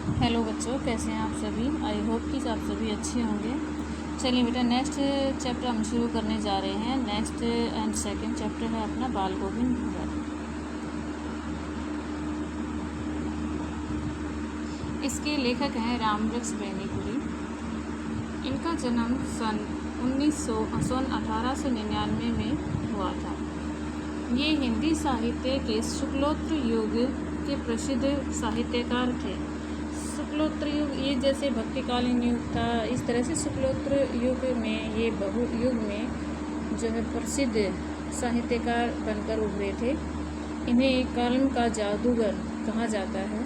Hello बच्चों, कैसे हैं आप सभी। आई होप कि आप सभी अच्छे होंगे। चलिए बेटा, नेक्स्ट चैप्टर हम शुरू करने जा रहे हैं। नेक्स्ट एंड सेकंड चैप्टर है अपना बाल गोविंद भगत। इसके लेखक हैं रामवृक्ष बेनीपुरी। इनका जन्म सन 1899 में हुआ था। ये हिंदी साहित्य के शुक्लोत्तर युग के प्रसिद्ध साहित्यकार थे। शुक्लोत्तर युग, ये जैसे भक्तिकालीन युग था, इस तरह से शुक्लोत्तर युग में ये बहु युग में जो है प्रसिद्ध साहित्यकार बनकर उभरे थे। इन्हें कलम का जादूगर कहा जाता है।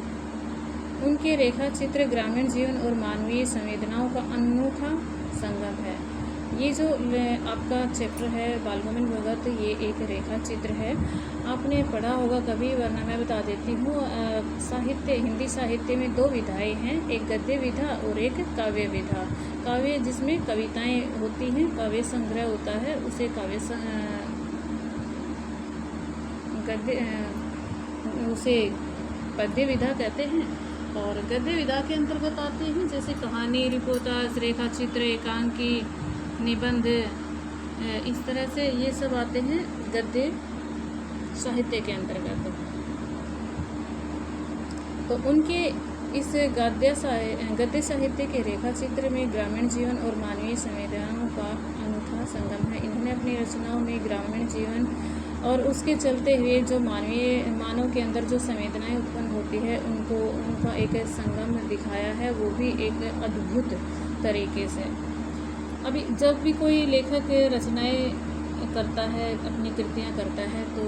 उनके रेखा चित्र ग्रामीण जीवन और मानवीय संवेदनाओं का अनूठा संगम है। ये जो आपका चैप्टर है बाल गोविंद भगत, ये एक रेखा चित्र है। आपने पढ़ा होगा कभी, वरना मैं बता देती हूँ। साहित्य, हिंदी साहित्य में दो विधाएं हैं, एक गद्य विधा और एक काव्य विधा। काव्य जिसमें कविताएं होती हैं, काव्य संग्रह होता है, उसे उसे पद्य विधा कहते हैं। और गद्य विधा के अंतर्गत आते हैं जैसे कहानी, रिपोर्टाज, रेखा चित्र, एकांकी, निबंध, इस तरह से ये सब आते हैं गद्य साहित्य के अंतर्गत। तो उनके इस गद्य साहित्य के रेखा चित्र में ग्रामीण जीवन और मानवीय संवेदनाओं का अनूठा संगम है। इन्होंने अपनी रचनाओं में ग्रामीण जीवन और उसके चलते हुए जो मानव के अंदर जो संवेदनाएं उत्पन्न होती है, उनका एक संगम दिखाया है, वो भी एक अद्भुत तरीके से। अभी जब भी कोई लेखक रचनाएं करता है, अपनी कृतियां करता है, तो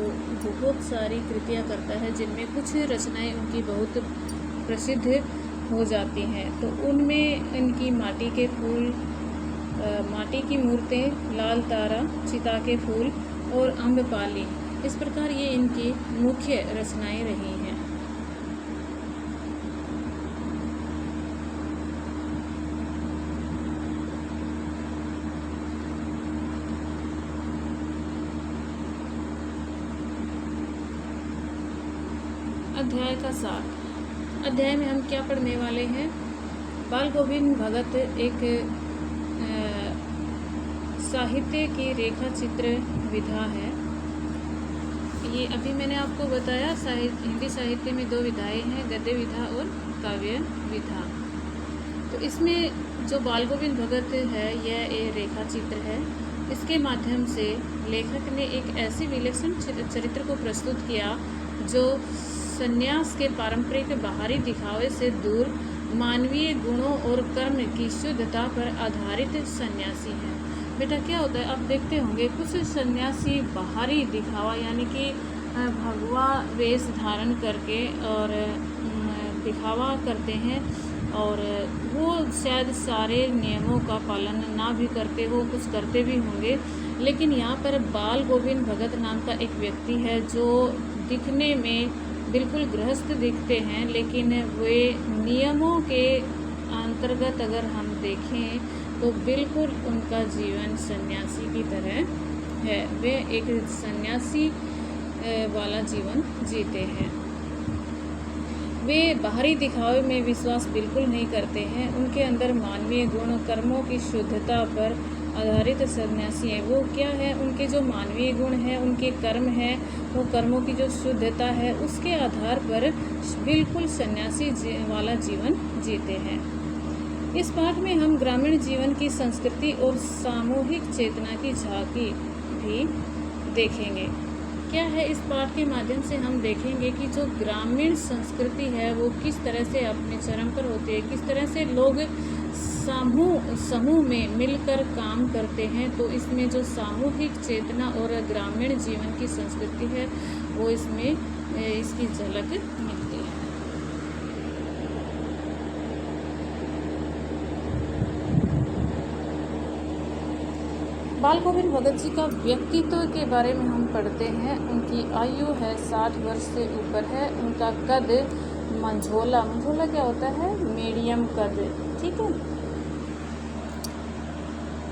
बहुत सारी कृतियां करता है जिनमें कुछ रचनाएं उनकी बहुत प्रसिद्ध हो जाती हैं। तो उनमें इनकी माटी के फूल, माटी की मूर्तें, लाल तारा, चिता के फूल और अम्बपाली, इस प्रकार ये इनकी मुख्य रचनाएं रही हैं। अध्याय का सार। अध्याय में हम क्या पढ़ने वाले हैं? बाल गोविंद भगत एक साहित्य की रेखा चित्र विधा है। ये अभी मैंने आपको बताया, हिंदी साहित्य में दो विधाएं हैं, गद्य विधा और काव्य विधा। तो इसमें जो बाल गोविंद भगत है, यह एक रेखा चित्र है। इसके माध्यम से लेखक ने एक ऐसे विलक्षण चरित्र को प्रस्तुत किया जो संन्यास के पारंपरिक बाहरी दिखावे से दूर मानवीय गुणों और कर्म की शुद्धता पर आधारित सन्यासी है। बेटा क्या होता है, आप देखते होंगे कुछ सन्यासी बाहरी दिखावा यानी कि भगवा वेश धारण करके और दिखावा करते हैं, और वो शायद सारे नियमों का पालन ना भी करते हो, कुछ करते भी होंगे। लेकिन यहाँ पर बाल गोविंद भगत नाम का एक व्यक्ति है जो दिखने में बिल्कुल गृहस्थ दिखते हैं, लेकिन वे नियमों के अंतर्गत अगर हम देखें तो बिल्कुल उनका जीवन सन्यासी की तरह है। वे एक सन्यासी वाला जीवन जीते हैं। वे बाहरी दिखावे में विश्वास बिल्कुल नहीं करते हैं। उनके अंदर मानवीय गुण, कर्मों की शुद्धता पर आधारित सन्यासी है। वो क्या है, उनके जो मानवीय गुण हैं, उनके कर्म हैं, वो कर्मों की जो शुद्धता है, उसके आधार पर बिल्कुल सन्यासी वाला जीवन जीते हैं। इस पाठ में हम ग्रामीण जीवन की संस्कृति और सामूहिक चेतना की झांकी भी देखेंगे। क्या है, इस पाठ के माध्यम से हम देखेंगे कि जो ग्रामीण संस्कृति है वो किस तरह से अपने चरम पर होती है, किस तरह से लोग समूह में मिलकर काम करते हैं। तो इसमें जो सामूहिक चेतना और ग्रामीण जीवन की संस्कृति है, वो इसमें इसकी झलक मिलती है। बाल गोविंद भगत जी का व्यक्तित्व के बारे में हम पढ़ते हैं। उनकी आयु है 60 वर्ष से ऊपर है। उनका कद मंझोला क्या होता है, मीडियम कद, ठीक है।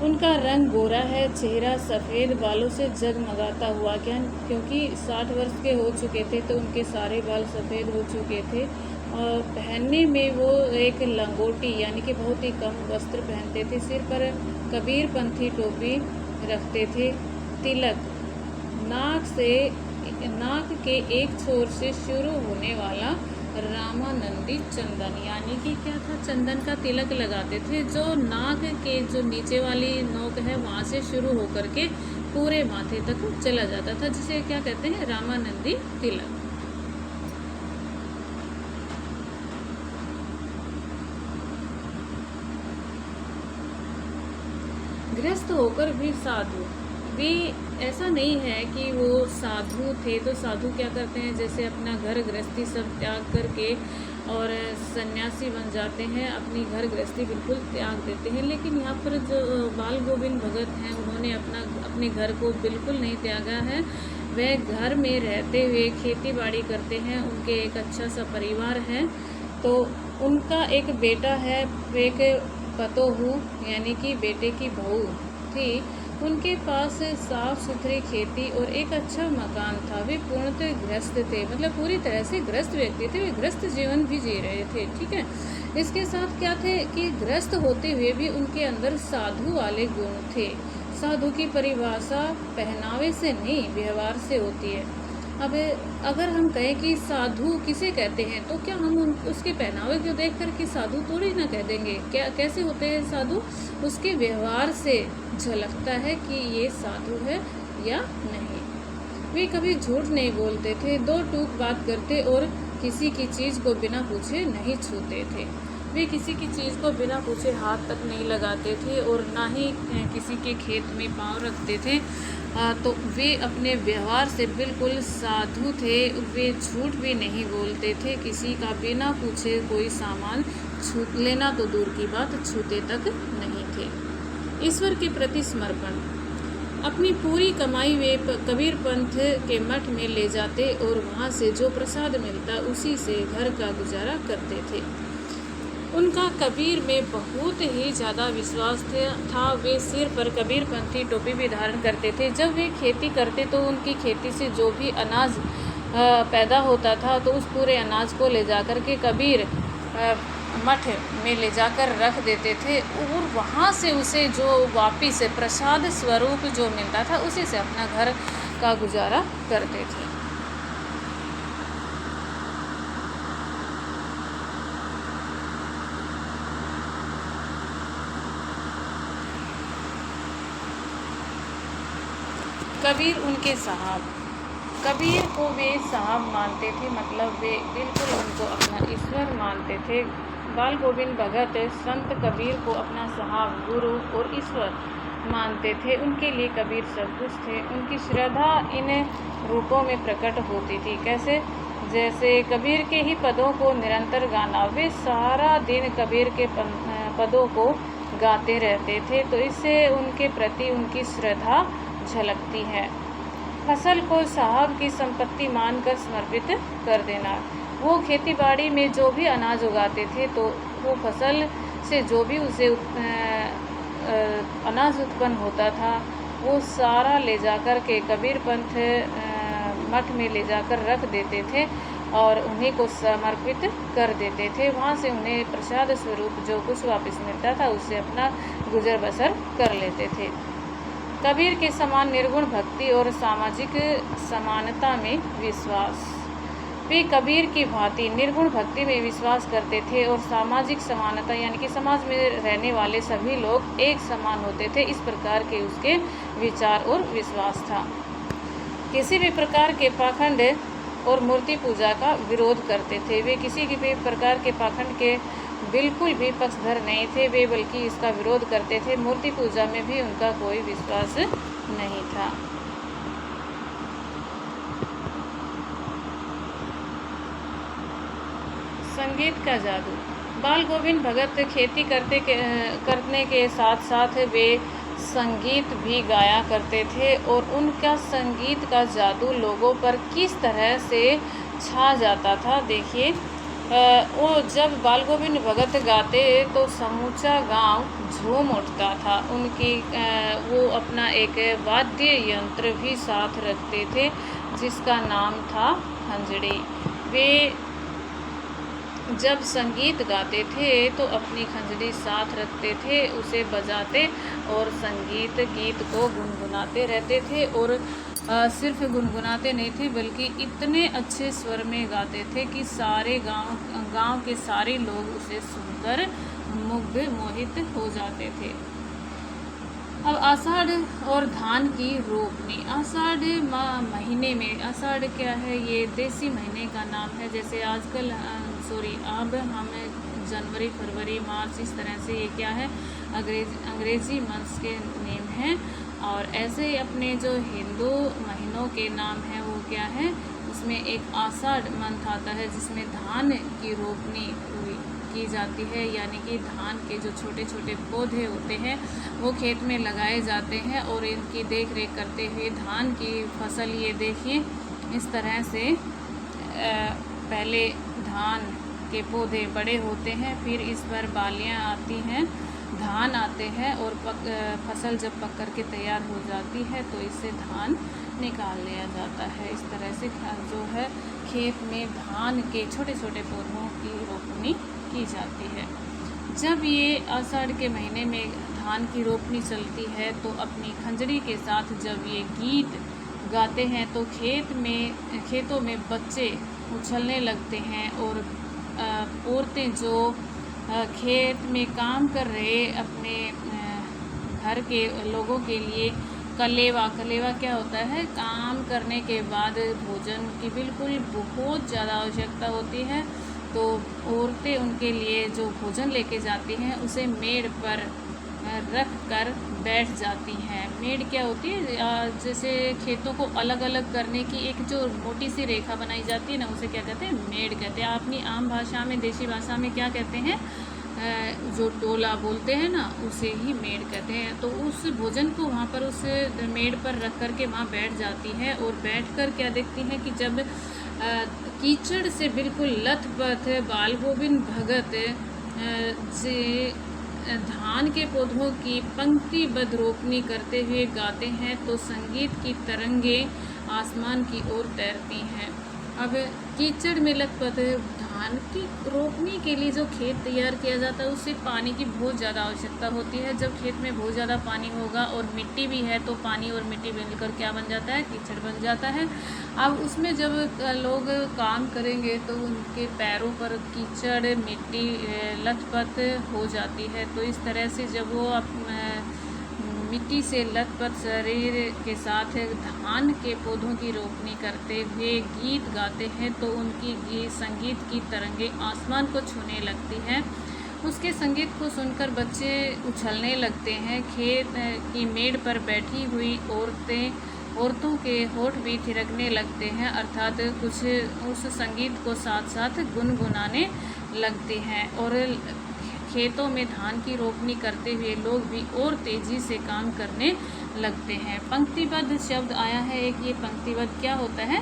उनका रंग गोरा है, चेहरा सफ़ेद, बालों से जगमगाता हुआ, क्योंकि 60 वर्ष के हो चुके थे तो उनके सारे बाल सफ़ेद हो चुके थे। पहनने में वो एक लंगोटी यानी कि बहुत ही कम वस्त्र पहनते थे। सिर पर कबीरपंथी टोपी रखते थे। तिलक नाक के एक छोर से शुरू होने वाला रामानंदी चंदन यानी कि क्या था, चंदन का तिलक लगाते थे जो नाक के जो नीचे वाली नोक है वहाँ से शुरू होकर के पूरे माथे तक चला जाता था, जिसे क्या कहते हैं, रामानंदी तिलक। गृहस्थ होकर भी साधु, वे ऐसा नहीं है कि वो साधु थे तो साधु क्या करते हैं, जैसे अपना घर गृहस्थी सब त्याग करके और सन्यासी बन जाते हैं, अपनी घर गृहस्थी बिल्कुल त्याग देते हैं। लेकिन यहाँ पर जो बाल गोविंद भगत हैं उन्होंने अपने घर को बिल्कुल नहीं त्यागा है। वह घर में रहते हुए खेती बाड़ी करते हैं, उनके एक अच्छा सा परिवार है। तो उनका एक बेटा है, एक पतोहू यानी कि बेटे की बहू थी। उनके पास साफ सुथरी खेती और एक अच्छा मकान था। वे पूर्णतः गृहस्थ थे, मतलब पूरी तरह से गृहस्थ व्यक्ति थे, वे गृहस्थ जीवन भी जी रहे थे। ठीक है, इसके साथ क्या थे कि गृहस्थ होते हुए भी उनके अंदर साधु वाले गुण थे। साधु की परिभाषा पहनावे से नहीं, व्यवहार से होती है। अब अगर हम कहें कि साधु किसे कहते हैं तो क्या हम उसके पहनावे को देख कर कि साधु थोड़ी ना कह देंगे। क्या कैसे होते हैं साधु, उसके व्यवहार से झलकता है कि ये साधु है या नहीं। वे कभी झूठ नहीं बोलते थे, दो टूक बात करते और किसी की चीज़ को बिना पूछे नहीं छूते थे। वे किसी की चीज़ को बिना पूछे हाथ तक नहीं लगाते थे और ना ही किसी के खेत में पाँव रखते थे। तो वे अपने व्यवहार से बिल्कुल साधु थे। वे झूठ भी नहीं बोलते थे, किसी का बिना पूछे कोई सामान छू लेना तो दूर की बात, छूते तक नहीं थे। ईश्वर के प्रति समर्पण, अपनी पूरी कमाई वे कबीर पंथ के मठ में ले जाते और वहाँ से जो प्रसाद मिलता उसी से घर का गुजारा करते थे। उनका कबीर में बहुत ही ज़्यादा विश्वास था। वे सिर पर कबीरपंथी टोपी भी धारण करते थे। जब वे खेती करते तो उनकी खेती से जो भी अनाज पैदा होता था तो उस पूरे अनाज को ले जाकर के कबीर मठ में ले जाकर रख देते थे और वहाँ से उसे जो वापिस प्रसाद स्वरूप जो मिलता था उसी से अपना घर का गुजारा करते थे। कबीर उनके साहब, कबीर को वे साहब मानते थे, मतलब वे बिल्कुल उनको अपना ईश्वर मानते थे। बाल गोविंद भगत संत कबीर को अपना साहब, गुरु और ईश्वर मानते थे। उनके लिए कबीर सब कुछ थे। उनकी श्रद्धा इन रूपों में प्रकट होती थी। कैसे, जैसे कबीर के ही पदों को निरंतर गाना। वे सारा दिन कबीर के पदों को गाते रहते थे, तो इससे उनके प्रति उनकी श्रद्धा झलकती है। फसल को साहब की संपत्ति मानकर समर्पित कर देना। वो खेतीबाड़ी में जो भी अनाज उगाते थे तो वो फसल से जो भी उसे अनाज उत्पन्न होता था वो सारा ले जाकर के कबीर पंथ मठ में ले जाकर रख देते थे और उन्हीं को समर्पित कर देते थे। वहाँ से उन्हें प्रसाद स्वरूप जो कुछ वापस मिलता था उससे अपना गुजर बसर कर लेते थे। कबीर के समान निर्गुण भक्ति और सामाजिक समानता में विश्वास। वे कबीर की भांति निर्गुण भक्ति में विश्वास करते थे और सामाजिक समानता यानी कि समाज में रहने वाले सभी लोग एक समान होते थे, इस प्रकार के उसके विचार और विश्वास था। किसी भी प्रकार के पाखंड और मूर्ति पूजा का विरोध करते थे। वे किसी भी प्रकार के पाखंड के बिल्कुल भी पक्षधर नहीं थे, वे बल्कि इसका विरोध करते थे। मूर्ति पूजा में भी उनका कोई विश्वास नहीं था। संगीत का जादू। बाल गोविंद भगत खेती करने के साथ साथ वे संगीत भी गाया करते थे और उनका संगीत का जादू लोगों पर किस तरह से छा जाता था। देखिए, वो जब बाल गोविंद भगत गाते तो समूचा गांव झूम उठता था। उनकी वो अपना एक वाद्य यंत्र भी साथ रखते थे जिसका नाम था खंजड़ी। जब संगीत गाते थे तो अपनी खंजरी साथ रखते थे, उसे बजाते और संगीत गीत को गुनगुनाते रहते थे। और सिर्फ गुनगुनाते नहीं थे बल्कि इतने अच्छे स्वर में गाते थे कि सारे गांव के सारे लोग उसे सुनकर मुग्ध मोहित हो जाते थे। अब आषाढ़ और धान की रोपनी। आषाढ़ महीने में, आषाढ़ क्या है, ये देसी महीने का नाम है। जैसे आजकल अब हम जनवरी, फरवरी, मार्च, इस तरह से ये क्या है, अंग्रेजी मंथ्स के नेम हैं। और ऐसे ही अपने जो हिंदू महीनों के नाम हैं वो क्या है, उसमें एक आषाढ़ मंथ आता है जिसमें धान की रोपनी की जाती है, यानी कि धान के जो छोटे छोटे पौधे होते हैं वो खेत में लगाए जाते हैं और इनकी देख रेख करते हुए धान की फसल, ये देखिए इस तरह से पहले धान के पौधे बड़े होते हैं, फिर इस पर बालियां आती हैं, धान आते हैं और फसल जब पक कर के तैयार हो जाती है तो इससे धान निकाल लिया जाता है। इस तरह से जो है खेत में धान के छोटे छोटे पौधों की रोपनी की जाती है। जब ये आषाढ़ के महीने में धान की रोपनी चलती है तो अपनी खंजरी के साथ जब ये गीत गाते हैं तो खेतों में बच्चे उछलने लगते हैं और औरतें जो खेत में काम कर रहे अपने घर के लोगों के लिए कलेवा क्या होता है, काम करने के बाद भोजन की बिल्कुल बहुत ज़्यादा आवश्यकता होती है, तो औरतें उनके लिए जो भोजन लेके जाती हैं उसे मेड़ पर रख कर बैठ जाती हैं। मेड़ क्या होती है, जैसे खेतों को अलग अलग करने की एक जो मोटी सी रेखा बनाई जाती है ना, उसे क्या कहते हैं, मेड़ कहते हैं। अपनी आम भाषा में, देशी भाषा में क्या कहते हैं, जो टोला बोलते हैं ना, उसे ही मेड़ कहते हैं। तो उस भोजन को वहाँ पर उस मेड़ पर रख कर के वहाँ बैठ जाती है और बैठ कर क्या देखती हैं कि जब कीचड़ से बिल्कुल लथपथ बाल गोविंद भगत से धान के पौधों की पंक्तिबद्ध रोपनी करते हुए गाते हैं तो संगीत की तरंगें आसमान की ओर तैरती हैं। अब कीचड़ में लथपथ धान की रोपनी के लिए जो खेत तैयार किया जाता है उससे पानी की बहुत ज़्यादा आवश्यकता होती है। जब खेत में बहुत ज़्यादा पानी होगा और मिट्टी भी है तो पानी और मिट्टी मिलकर क्या बन जाता है, कीचड़ बन जाता है। अब उसमें जब लोग काम करेंगे तो उनके पैरों पर कीचड़ मिट्टी लथपथ हो जाती है। तो इस तरह से जब वो मिट्टी से लथपथ शरीर के साथ धान के पौधों की रोपनी करते हुए गीत गाते हैं तो उनकी संगीत की तरंगें आसमान को छूने लगती हैं। उसके संगीत को सुनकर बच्चे उछलने लगते हैं। खेत की मेड़ पर बैठी हुई औरतों के होठ भी थिरकने लगते हैं, अर्थात कुछ उस संगीत को साथ साथ गुनगुनाने लगते हैं। और खेतों में धान की रोपनी करते हुए लोग भी और तेज़ी से काम करने लगते हैं। पंक्तिबद्ध शब्द आया है एक, ये पंक्तिबद्ध क्या होता है,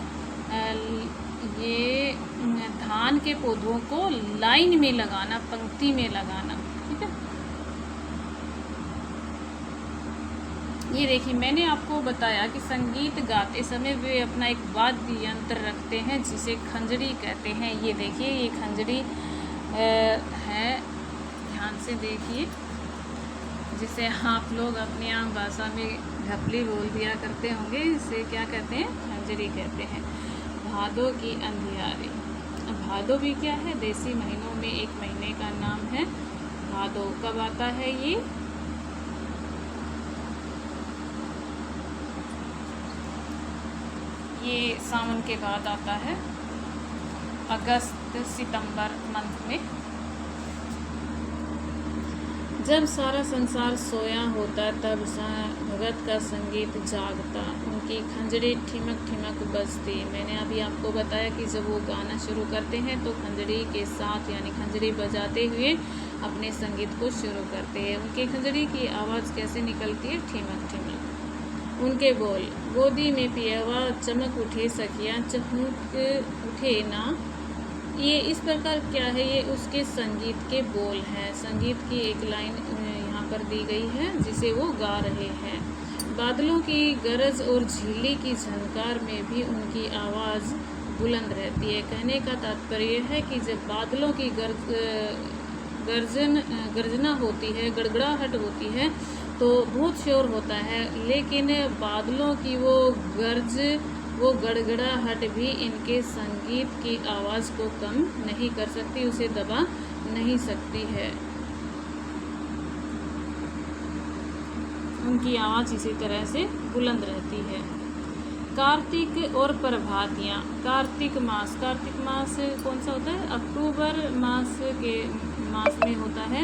ये धान के पौधों को लाइन में लगाना, पंक्ति में लगाना, ठीक है। ये देखिए मैंने आपको बताया कि संगीत गाते समय वे अपना एक वाद्य यंत्र रखते हैं जिसे खंजरी कहते हैं। ये देखिए ये खंजरी है, ध्यान से देखिए, जिसे आप लोग अपनी आम भाषा में ढपली बोल दिया करते होंगे, इसे क्या कहते हैं, खंजरी कहते हैं। भादों की अंधियारी। भादों भी क्या है, देसी महीनों में एक महीने का नाम है। भादों कब आता है, ये सावन के बाद आता है, अगस्त सितंबर मंथ में। जब सारा संसार सोया होता तब भगत का संगीत जागता, उनकी खंजरी ठिमक ठिमक बजती। मैंने अभी आपको बताया कि जब वो गाना शुरू करते हैं तो खंजरी के साथ यानी खंजरी बजाते हुए अपने संगीत को शुरू करते हैं। उनकी खंजरी की आवाज़ कैसे निकलती है, ठिमक ठिमक। उनके बोल, गोदी में पियवा चमक उठे सखियाँ चहूक उठे ना, ये इस प्रकार क्या है, ये उसके संगीत के बोल हैं। संगीत की एक लाइन यहाँ पर दी गई है जिसे वो गा रहे हैं। बादलों की गरज और झीली की झनकार में भी उनकी आवाज़ बुलंद रहती है। कहने का तात्पर्य है कि जब बादलों की गर्जना होती है, गड़गड़ाहट होती है, तो बहुत शोर होता है, लेकिन बादलों की वो गड़गड़ाहट भी इनके संगीत की आवाज़ को कम नहीं कर सकती, उसे दबा नहीं सकती है। उनकी आवाज़ इसी तरह से बुलंद रहती है। कार्तिक और प्रभातियाँ। कार्तिक मास कौन सा होता है? अक्टूबर मास में होता है,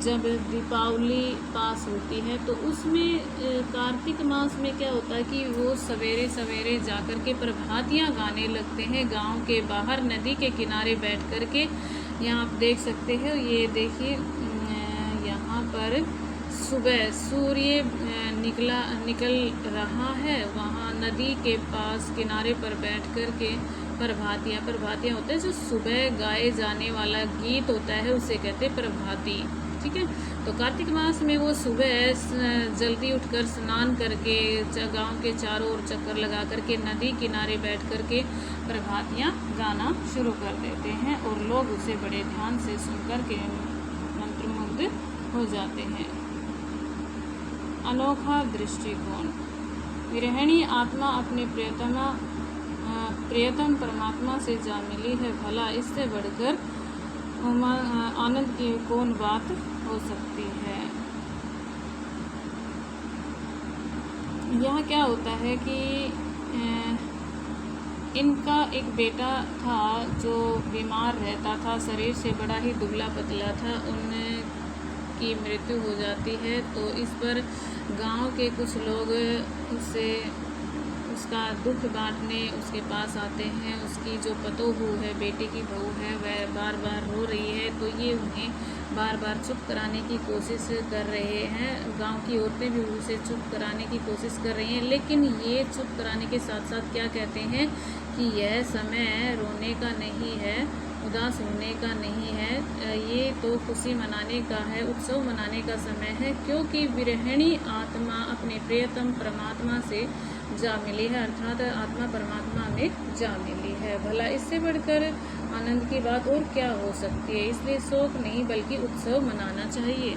जब दीपावली पास होती है। तो उसमें कार्तिक मास में क्या होता है कि वो सवेरे सवेरे जाकर के प्रभातियाँ गाने लगते हैं गांव के बाहर नदी के किनारे बैठ कर के। यहाँ आप देख सकते हो, ये देखिए यहाँ पर सुबह सूर्य निकल रहा है, वहाँ नदी के पास किनारे पर बैठ कर के प्रभातियाँ होते हैं, जो सुबह गाए जाने वाला गीत होता है उसे कहते हैं प्रभाती। ठीक है, तो कार्तिक मास में वो सुबह जल्दी उठकर स्नान करके गांव के चारों ओर चक्कर लगा करके नदी किनारे बैठ करके प्रभातियाँ गाना शुरू कर देते हैं, और लोग उसे बड़े ध्यान से सुनकर के मंत्रमुग्ध हो जाते हैं। अनोखा दृष्टिकोण। विरहिणी आत्मा अपने प्रियतम परमात्मा से जा मिली है, भला इससे बढ़कर आनंद की कौन बात हो सकती है। यहाँ क्या होता है कि इनका एक बेटा था जो बीमार रहता था, शरीर से बड़ा ही दुबला पतला था, उनकी मृत्यु हो जाती है। तो इस पर गांव के कुछ लोग उसका दुख बांटने उसके पास आते हैं। उसकी जो पतोहू है, बेटे की बहू है, वह बार बार रो रही है, तो ये उन्हें बार बार चुप कराने की कोशिश कर रहे हैं। गांव की औरतें भी उसे चुप कराने की कोशिश कर रही हैं, लेकिन ये चुप कराने के साथ साथ क्या कहते हैं कि यह समय रोने का नहीं है, उदास होने का नहीं है, ये तो खुशी मनाने का है, उत्सव मनाने का समय है, क्योंकि विरहिणी आत्मा अपने प्रियतम परमात्मा से जा मिली है, अर्थात आत्मा परमात्मा में जा मिली है। भला इससे बढ़कर आनंद की बात और क्या हो सकती है। इसलिए शोक नहीं बल्कि उत्सव मनाना चाहिए।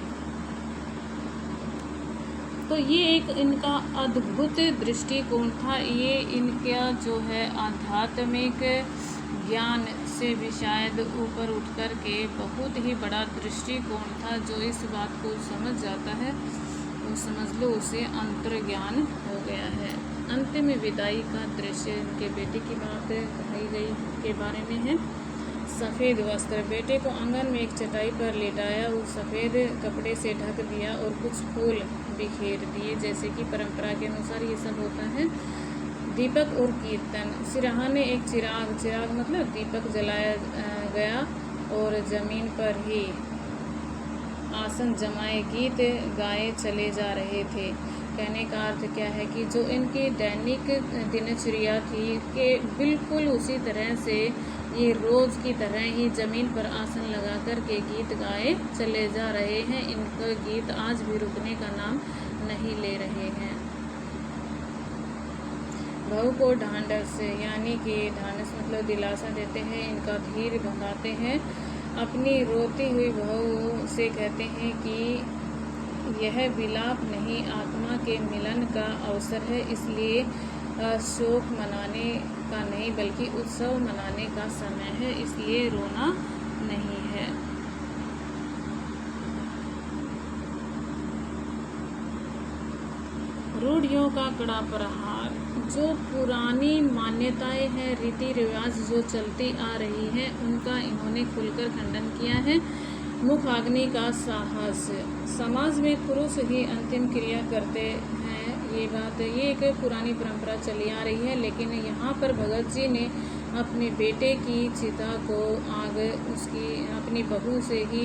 तो ये एक इनका अद्भुत दृष्टिकोण था। ये इनका जो है आध्यात्मिक ज्ञान से भी शायद ऊपर उठ कर के बहुत ही बड़ा दृष्टिकोण था। जो इस बात को समझ जाता है वो समझ लो उसे अंतर्ज्ञान हो गया है। अंतिम विदाई का दृश्य इनके बेटे की बात कही गई के बारे में है। सफ़ेद वस्त्र। बेटे को आंगन में एक चटाई पर लेटाया, उस सफ़ेद कपड़े से ढक दिया और कुछ फूल बिखेर दिए, जैसे कि परंपरा के अनुसार ये सब होता है। दीपक और कीर्तन। सिरहाने एक चिराग मतलब दीपक जलाया गया और ज़मीन पर ही आसन जमाए गीत गाए चले जा रहे थे। कहने का अर्थ क्या है कि जो इनकी दैनिक दिनचर्या थी कि बिल्कुल उसी तरह से ये रोज़ की तरह ही ज़मीन पर आसन लगा कर के गीत गाए चले जा रहे हैं। इनका गीत आज भी रुकने का नाम नहीं ले रहे हैं। बहू को ढांढस, यानी कि ढांढस मतलब दिलासा देते हैं, इनका धीर भंगाते हैं। अपनी रोती हुई बहू से कहते हैं कि यह विलाप नहीं, आत्मा के मिलन का अवसर है, इसलिए शोक मनाने का नहीं बल्कि उत्सव मनाने का समय है, इसलिए रोना नहीं है। रूढ़ियों का कड़ा प्रहार। जो पुरानी मान्यताएं हैं, रीति रिवाज जो चलती आ रही हैं, उनका इन्होंने खुलकर खंडन किया है। मुखाग्नि का साहस। समाज में पुरुष ही अंतिम क्रिया करते हैं, ये एक पुरानी परंपरा चली आ रही है, लेकिन यहाँ पर भगत जी ने अपने बेटे की चिता को आग उसकी अपनी बहू से ही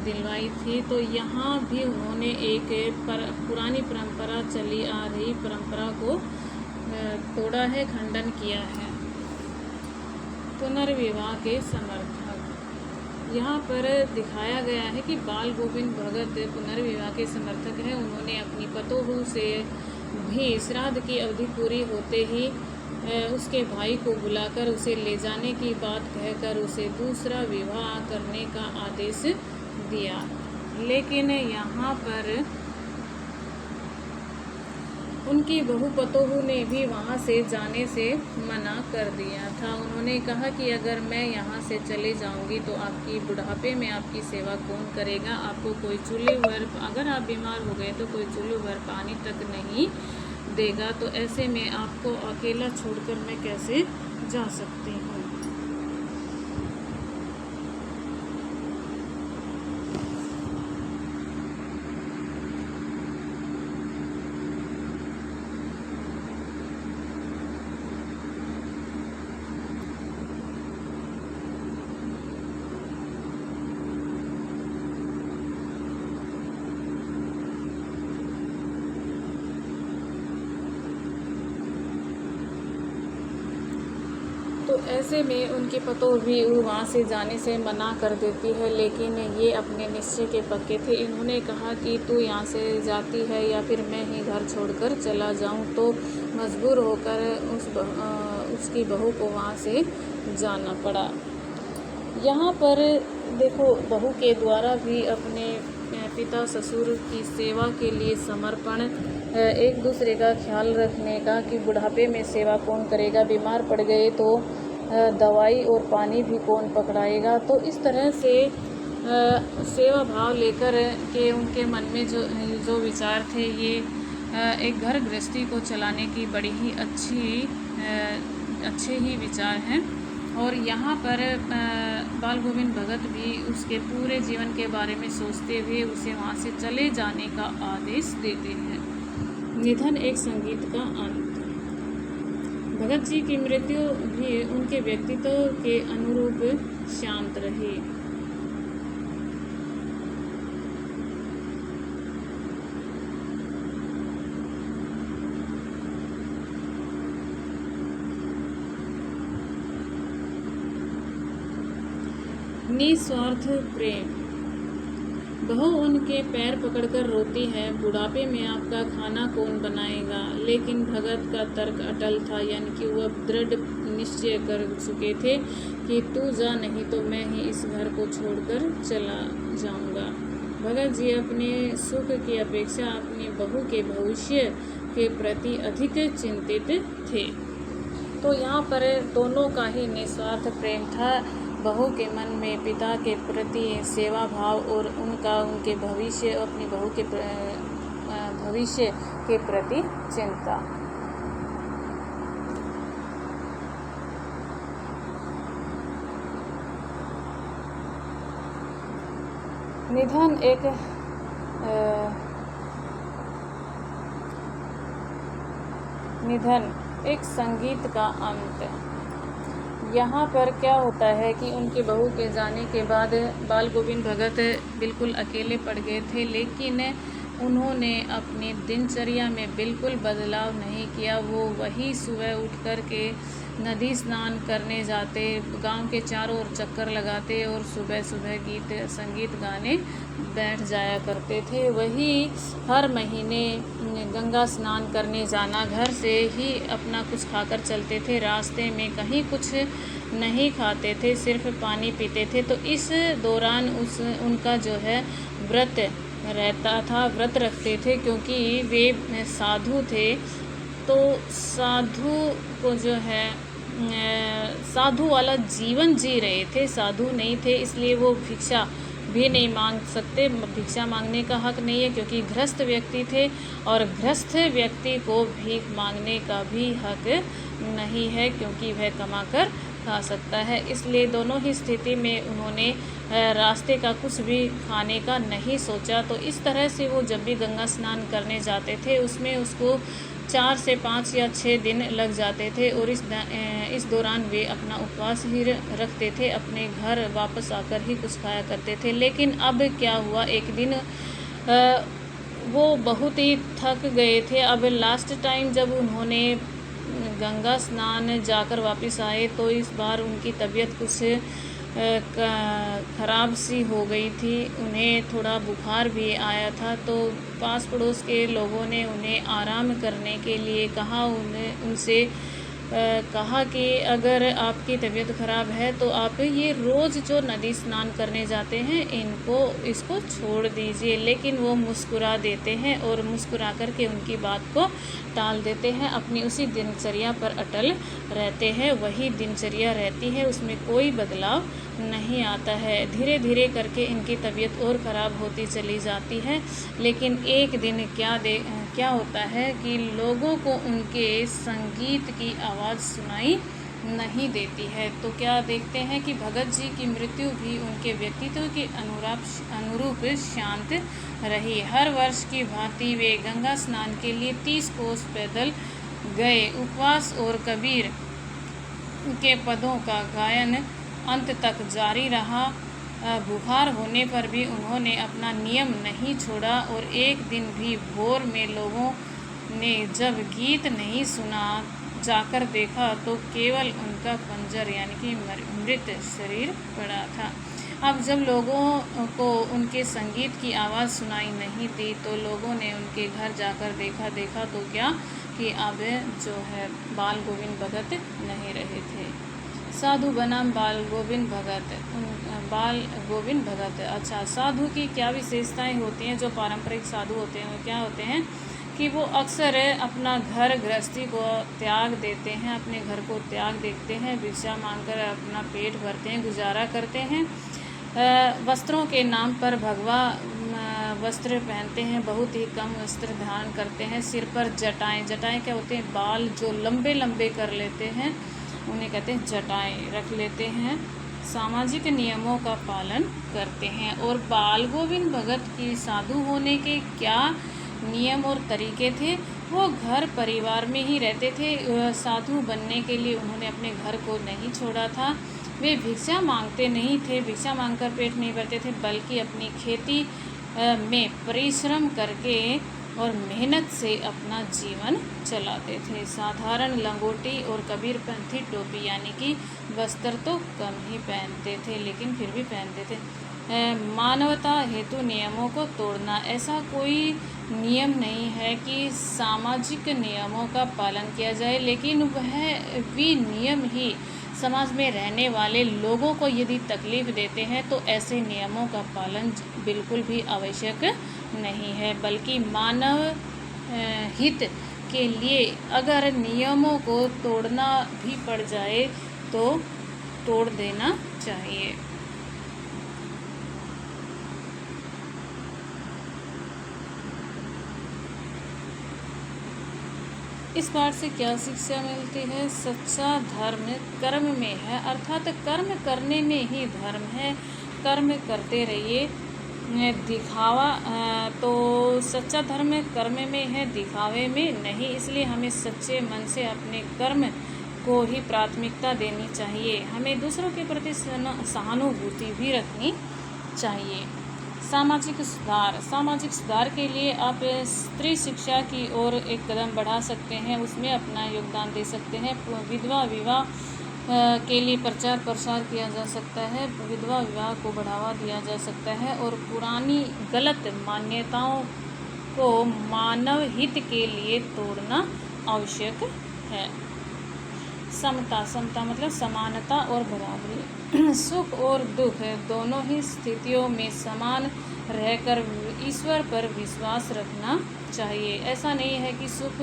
दिलवाई थी। तो यहाँ भी उन्होंने एक पुरानी परंपरा चली आ रही परंपरा को तोड़ा है, खंडन किया है। पुनर्विवाह के समर्थक। यहाँ पर दिखाया गया है कि बाल गोविंद भगत पुनर्विवाह के समर्थक हैं। उन्होंने अपनी पतोहू से भी श्राद्ध की अवधि पूरी होते ही उसके भाई को बुलाकर उसे ले जाने की बात कहकर उसे दूसरा विवाह करने का आदेश दिया। लेकिन यहाँ पर उनकी बहू पतोहू ने भी वहाँ से जाने से मना कर दिया था। उन्होंने कहा कि अगर मैं यहाँ से चले जाऊँगी तो आपकी बुढ़ापे में आपकी सेवा कौन करेगा? आपको कोई चूल्हे भर, अगर आप बीमार हो गए तो कोई चूल्हे भर पानी तक नहीं देगा। तो ऐसे में आपको अकेला छोड़कर मैं कैसे जा सकती हूँ? तो ऐसे में उनके पतोह भी वहाँ से जाने से मना कर देती है। लेकिन ये अपने निश्चय के पक्के थे। इन्होंने कहा कि तू यहाँ से जाती है या फिर मैं ही घर छोड़कर चला जाऊँ। तो मजबूर होकर उसकी बहू को वहाँ से जाना पड़ा। यहाँ पर देखो, बहू के द्वारा भी अपने पिता ससुर की सेवा के लिए समर्पण, एक दूसरे का ख्याल रखने का कि बुढ़ापे में सेवा कौन करेगा, बीमार पड़ गए तो दवाई और पानी भी कौन पकड़ाएगा। तो इस तरह से सेवा भाव लेकर के उनके मन में जो विचार थे, ये एक घर गृहस्थी को चलाने की बड़ी ही अच्छे ही विचार हैं। और यहाँ पर बाल गोविंद भगत भी उसके पूरे जीवन के बारे में सोचते हुए उसे वहाँ से चले जाने का आदेश देते हैं। निधन एक संगीत का अंत। भगत जी की मृत्यु भी उनके व्यक्तित्व के अनुरूप शांत रही। निस्वार्थ प्रेम। बहू उनके पैर पकड़कर रोती है, बुढ़ापे में आपका खाना कौन बनाएगा? लेकिन भगत का तर्क अटल था, यानी कि वह दृढ़ निश्चय कर चुके थे कि तू जा, नहीं तो मैं ही इस घर को छोड़कर चला जाऊंगा। भगत जी अपने सुख की अपेक्षा अपनी बहू के भविष्य के प्रति अधिक चिंतित थे। तो यहाँ पर दोनों का ही निस्वार्थ प्रेम था। बहू के मन में पिता के प्रति सेवा भाव और उनके भविष्य, अपनी बहू के भविष्य के प्रति चिंता। निधन एक संगीत का अंत। यहाँ पर क्या होता है कि उनके बहू के जाने के बाद बाल गोविंद भगत बिल्कुल अकेले पड़ गए थे। लेकिन उन्होंने अपनी दिनचर्या में बिल्कुल बदलाव नहीं किया। वो वही सुबह उठ कर के नदी स्नान करने जाते, गांव के चारों ओर चक्कर लगाते और सुबह सुबह गीत संगीत गाने बैठ जाया करते थे। वही हर महीने गंगा स्नान करने जाना, घर से ही अपना कुछ खाकर चलते थे, रास्ते में कहीं कुछ नहीं खाते थे, सिर्फ पानी पीते थे। तो इस दौरान उनका जो है व्रत रहता था, व्रत रखते थे, क्योंकि वे साधु थे। तो साधु को जो है साधु वाला जीवन जी रहे थे, साधु नहीं थे, इसलिए वो भिक्षा भी नहीं मांग सकते। भिक्षा मांगने का हक नहीं है, क्योंकि गृहस्थ व्यक्ति थे और गृहस्थ व्यक्ति को भीख मांगने का भी हक नहीं है, क्योंकि वह कमाकर खा सकता है। इसलिए दोनों ही स्थिति में उन्होंने रास्ते का कुछ भी खाने का नहीं सोचा। तो इस तरह से वो जब भी गंगा स्नान करने जाते थे, उसमें उसको 4 से 5 या 6 दिन लग जाते थे। और इस दौरान वे अपना उपवास ही रखते थे, अपने घर वापस आकर ही कुछ खाया करते थे। लेकिन अब क्या हुआ, एक दिन वो बहुत ही थक गए थे। अब लास्ट टाइम जब उन्होंने गंगा स्नान जाकर वापस आए, तो इस बार उनकी तबीयत कुछ ख़राब सी हो गई थी, उन्हें थोड़ा बुखार भी आया था। तो पास पड़ोस के लोगों ने उन्हें आराम करने के लिए कहा, उनसे कहा कि अगर आपकी तबीयत ख़राब है तो आप ये रोज़ जो नदी स्नान करने जाते हैं इसको छोड़ दीजिए। लेकिन वो मुस्कुरा देते हैं और मुस्कुरा कर के उनकी बात को टाल देते हैं, अपनी उसी दिनचर्या पर अटल रहते हैं। वही दिनचर्या रहती है, उसमें कोई बदलाव नहीं आता है। धीरे धीरे करके इनकी तबीयत और ख़राब होती चली जाती है। लेकिन एक दिन क्या होता है कि लोगों को उनके संगीत की आवाज़ सुनाई नहीं देती है। तो क्या देखते हैं कि भगत जी की मृत्यु भी उनके व्यक्तित्व के अनुरूप शांत रही। हर वर्ष की भांति वे गंगा स्नान के लिए 30 कोस पैदल गए। उपवास और कबीर के पदों का गायन अंत तक जारी रहा। बुखार होने पर भी उन्होंने अपना नियम नहीं छोड़ा और एक दिन भी भोर में लोगों ने जब गीत नहीं सुना जाकर देखा तो केवल उनका खंजर यानी कि मृत शरीर पड़ा था। अब जब लोगों को उनके संगीत की आवाज़ सुनाई नहीं दी तो लोगों ने उनके घर जाकर देखा तो क्या कि अब जो है बाल गोविंद भगत नहीं रहे थे। साधु बनाम बाल गोविंद भगत। अच्छा, साधु की क्या विशेषताएं होती हैं? जो पारंपरिक साधु होते हैं वो क्या होते हैं कि वो अक्सर अपना घर गृहस्थी को त्याग देते हैं, अपने घर को त्याग देते हैं, भिक्षा मांगकर अपना पेट भरते हैं, गुजारा करते हैं। वस्त्रों के नाम पर भगवा वस्त्र पहनते हैं, बहुत ही कम वस्त्र धारण करते हैं। सिर पर जटाएं क्या होते हैं? बाल जो लंबे लंबे कर लेते हैं उन्हें कहते हैं जटाएं रख लेते हैं। सामाजिक नियमों का पालन करते हैं। और बाल गोविंद भगत की साधु होने के क्या नियम और तरीके थे? वो घर परिवार में ही रहते थे। साधु बनने के लिए उन्होंने अपने घर को नहीं छोड़ा था। वे भिक्षा मांगते नहीं थे, भिक्षा मांगकर पेट नहीं भरते थे, बल्कि अपनी खेती में परिश्रम करके और मेहनत से अपना जीवन चलाते थे। साधारण लंगोटी और कबीरपंथी टोपी यानी कि वस्त्र तो कम ही पहनते थे लेकिन फिर भी पहनते थे। मानवता हेतु नियमों को तोड़ना। ऐसा कोई नियम नहीं है कि सामाजिक नियमों का पालन किया जाए, लेकिन वे नियम ही समाज में रहने वाले लोगों को यदि तकलीफ देते हैं तो ऐसे नियमों का पालन बिल्कुल भी आवश्यक नहीं है, बल्कि मानव हित के लिए अगर नियमों को तोड़ना भी पड़ जाए तो तोड़ देना चाहिए। इस पाठ से क्या शिक्षा मिलती है? सच्चा धर्म कर्म में है, अर्थात कर्म करने में ही धर्म है। कर्म करते रहिए। दिखावा तो सच्चा धर्म कर्म में है, दिखावे में नहीं। इसलिए हमें सच्चे मन से अपने कर्म को ही प्राथमिकता देनी चाहिए। हमें दूसरों के प्रति सहानुभूति भी रखनी चाहिए। सामाजिक सुधार के लिए आप स्त्री शिक्षा की ओर एक कदम बढ़ा सकते हैं, उसमें अपना योगदान दे सकते हैं। विधवा विवाह के लिए प्रचार प्रसार किया जा सकता है, विधवा विवाह को बढ़ावा दिया जा सकता है और पुरानी गलत मान्यताओं को मानव हित के लिए तोड़ना आवश्यक है। समता मतलब समानता और बराबरी। सुख और दुख दोनों ही स्थितियों में समान रहकर ईश्वर पर विश्वास रखना चाहिए। ऐसा नहीं है कि सुख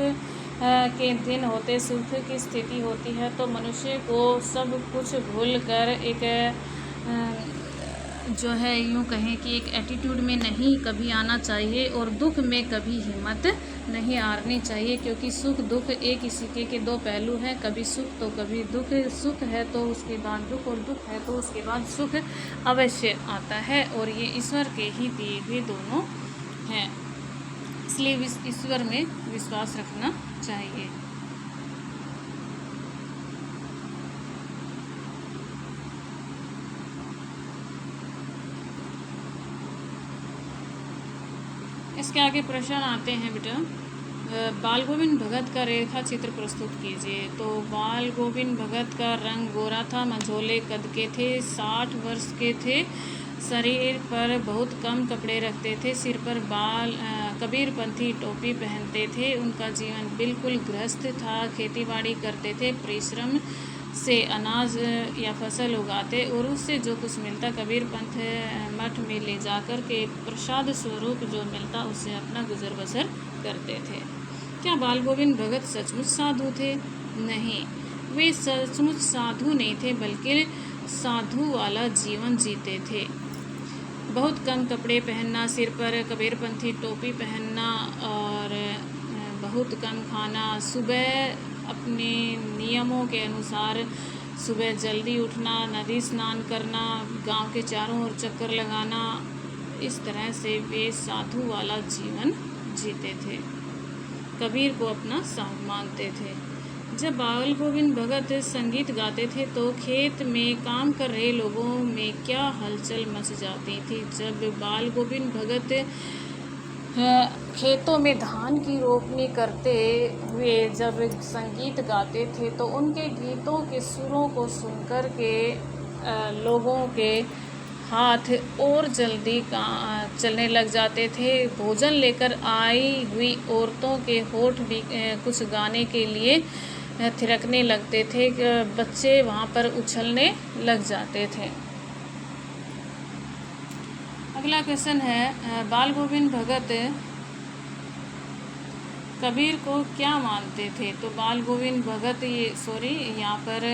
के दिन होते, सुख की स्थिति होती है तो मनुष्य को सब कुछ भूल कर एक जो है यूँ कहें कि एक एटीट्यूड में नहीं कभी आना चाहिए और दुख में कभी हिम्मत नहीं हारनी चाहिए, क्योंकि सुख दुख एक ही सिक्के के दो पहलू हैं। कभी सुख तो कभी दुख। सुख है तो उसके बाद दुख और दुख है तो उसके बाद सुख अवश्य आता है और ये ईश्वर के ही दिए हुए दोनों हैं। इसलिए ईश्वर में विश्वास रखना चाहिए। इसके आगे प्रश्न आते हैं बेटा। बाल गोविंद भगत का रेखा चित्र प्रस्तुत कीजिए। तो बाल गोविंद भगत का रंग गोरा था, मंझोले कद के थे, 60 वर्ष के थे, शरीर पर बहुत कम कपड़े रखते थे, सिर पर बाल कबीरपंथी टोपी पहनते थे। उनका जीवन बिल्कुल गृहस्थ था, खेतीबाड़ी करते थे, परिश्रम से अनाज या फसल उगाते और उससे जो कुछ मिलता कबीरपंथ मठ में ले जाकर के प्रसाद स्वरूप जो मिलता उससे अपना गुजर बसर करते थे। क्या बाल गोविंद भगत सचमुच साधु थे? नहीं, वे सचमुच साधु नहीं थे, बल्कि साधु वाला जीवन जीते थे। बहुत कम कपड़े पहनना, सिर पर कबीरपंथी टोपी पहनना और बहुत कम खाना, सुबह अपने नियमों के अनुसार सुबह जल्दी उठना, नदी स्नान करना, गांव के चारों ओर चक्कर लगाना, इस तरह से वे साधु वाला जीवन जीते थे। कबीर को अपना साधु मानते थे। जब बाल गोविंद भगत संगीत गाते थे तो खेत में काम कर रहे लोगों में क्या हलचल मच जाती थी। जब बाल गोविंद भगत खेतों में धान की रोपनी करते हुए जब संगीत गाते थे तो उनके गीतों के सुरों को सुनकर के लोगों के हाथ और जल्दी चलने लग जाते थे। भोजन लेकर आई हुई औरतों के होठ भी कुछ गाने के लिए थिरकने लगते थे, बच्चे वहाँ पर उछलने लग जाते थे। अगला क्वेश्चन है, बाल गोविंद भगत कबीर को क्या मानते थे? तो बाल गोविंद भगत यहाँ पर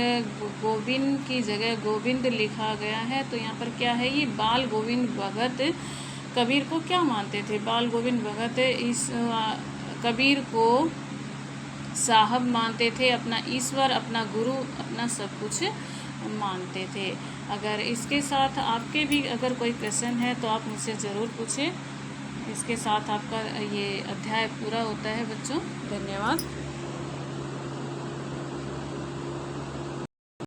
गोविंद की जगह गोविंद लिखा गया है, तो यहाँ पर क्या है, ये बाल गोविंद भगत कबीर को क्या मानते थे? बाल गोविंद भगत इस कबीर को साहब मानते थे, अपना ईश्वर, अपना गुरु, अपना सब कुछ मानते थे। अगर इसके साथ आपके भी अगर कोई क्वेश्चन है तो आप मुझसे ज़रूर पूछें। इसके साथ आपका ये अध्याय पूरा होता है बच्चों। धन्यवाद।